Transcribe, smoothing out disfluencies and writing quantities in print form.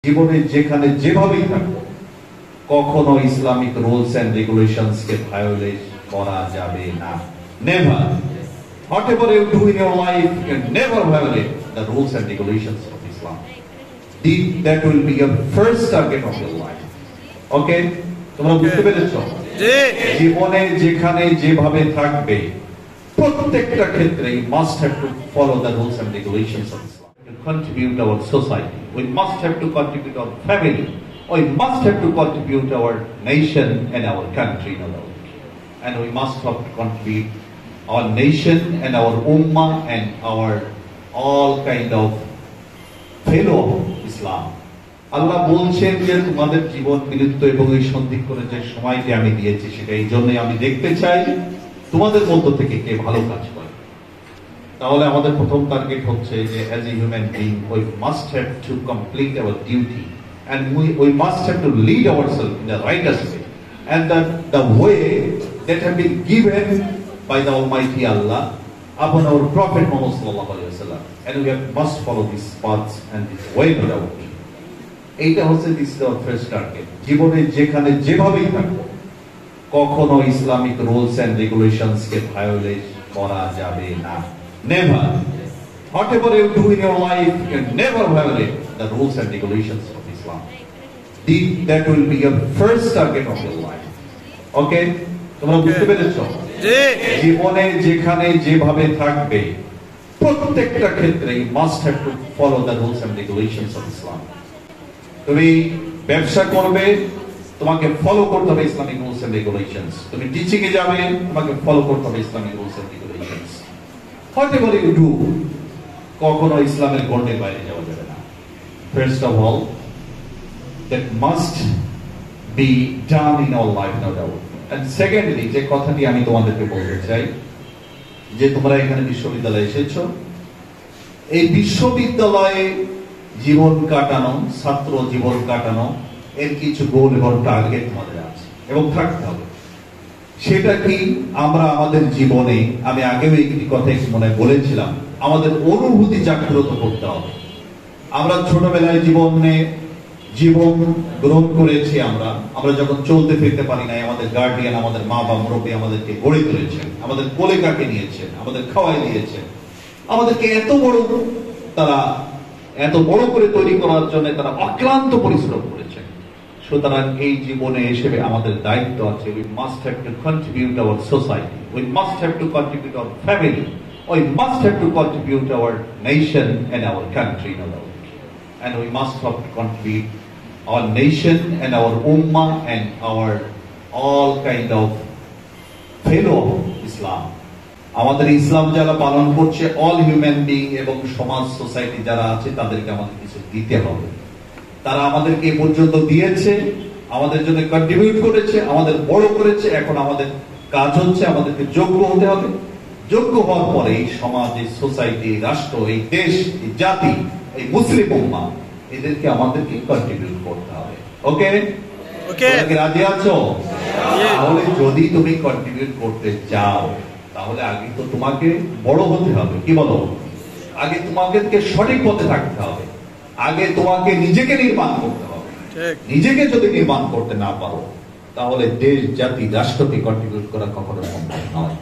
জীবনে যেখানে যেভাবেই থাকো কখনো ইসলামিক রুলস এন্ড রেগুলেশনস কে ভায়োলেট করা যাবে না। Never. Whatever you do in your life, you can never violate the rules and regulations of Islam. That will be your first target of your life. Okay? তোমরা বুঝতে পেরেছো? জীবনে যেখানে যেভাবে থাকবে প্রত্যেকটা ক্ষেত্রে you must have to follow the rules and regulations of Islam. To contribute our society, we must have to contribute our family, we must have to contribute our nation and our country, no doubt. And we must have to contribute our nation and our ummah and our all kind of fellow Islam. আল্লাহ বলছেন যে তোমাদের জীবন বিলুপ্ত এবং এই সন্ধিক্ষণের যে সময়টি আমি দিয়েছি সেটা এই জন্যই আমি দেখতে চাই তোমাদের মধ্য থেকে কে ভালো কাজ করে। তাহলে আমাদের প্রথম টার্গেট হচ্ছে যে as a human being we must have to complete our duty and we must have to lead ourselves in the righteous way and the way that have been given by the Almighty Allah upon our Prophet Muhammad sallallahu alaihi wasallam, and we must follow these paths and this way no doubt. এইটা হচ্ছে this is our first target. জীবনে যেখানে যেভাবেই থাকো কখনো Islamic rules and regulations কে violate করা যাবে না। Never. Whatever you do in your life, you can never violate the rules and regulations of Islam. That will be your first target of your life. Okay? তোমরা বুঝতে পেরেছো? জীবনে যেখানে যেভাবে থাকবে প্রত্যেকটা ক্ষেত্রে you must have to follow the rules and regulations of Islam. তুমি ব্যবসা করবে তোমাকে ফলো করতে হবে ইসলামিক রুলস এন্ড রেগুলেশনস। তুমি টিচিং এ যাবে তোমাকে ফলো করতে হবে Islamic rules and regulations. Whatever you do কখনো ইসলামের গণ্ডের বাইরে যাওয়া যাবে না। First of all, that must be done in our life, no doubt. And secondly, যে কথাটি আমি তোমাদেরকে বলতে চাই যে তোমরা এখানে বিশ্ববিদ্যালয়ে এসেছো, এই বিশ্ববিদ্যালয়ে জীবন কাটানো, ছাত্র জীবন কাটানো এর কিছু গোল এবং টার্গেট আমাদের আছে এবং থাকতে হবে। সেটা কি আমরা আমাদের জীবনে, আমি আগেও একটি কথা মনে বলেছিলাম, আমাদের অনুভূতি জাগ্রত করতে হবে। আমরা ছোটবেলায় জীবন গ্রহণ করেছি, আমরা যখন চলতে ফিরতে পারি নাই আমাদের গার্ডিয়ান, আমাদের মা বা মুরব্বী আমাদেরকে গড়ে তুলেছেন, আমাদের কোলে কাকে নিয়েছেন, আমাদের খাওয়াই দিয়েছেন, আমাদেরকে এত বড় করে তৈরি করার জন্য তারা অক্লান্ত পরিশ্রম করেছেন। সুতরাং এই জীবনে হিসেবে আমাদের দায়িত্ব আছে we must have to contribute our society, we must have to contribute our family, we must have to contribute our nation and our country, no doubt. And we must have to contribute our nation and our ummah and our all kind of fellow Islam. আমাদের ইসলাম যারা পালন করছে all human being এবং সমাজ society যারা আছে তাদেরকে আমাদের কিছু দিতে হবে। তারা আমাদেরকে এ পর্যন্ত দিয়েছে, আমাদের জন্য কন্ট্রিবিউট করেছে, আমাদের বড় করেছে। এখন আমাদের কাজ হচ্ছে আমাদেরকে যোগ্য হতে হবে। যোগ্য হওয়ার পরে এই সমাজ, এই সোসাইটি, এই রাষ্ট্র, এই দেশ, এই জাতি, এই মুসলিম উম্মাহ এদেরকে আমাদেরকে কন্ট্রিবিউট করতে হবে। ওকে? ওকে, রাজি আছো? তাহলে যদি তুমি কন্ট্রিবিউট করতে চাও তাহলে আগে তো তোমাকে বড় হতে হবে। কি বলো? আগে তোমাকে সঠিক পথে থাকতে হবে, আগে তোমাকে নিজেকে নির্মাণ করতে হবে। নিজেকে যদি নির্মাণ করতে না পারো তাহলে দেশ, জাতি, রাষ্ট্রকে কন্ট্রিবিউট করা কখনো সম্ভব নয়।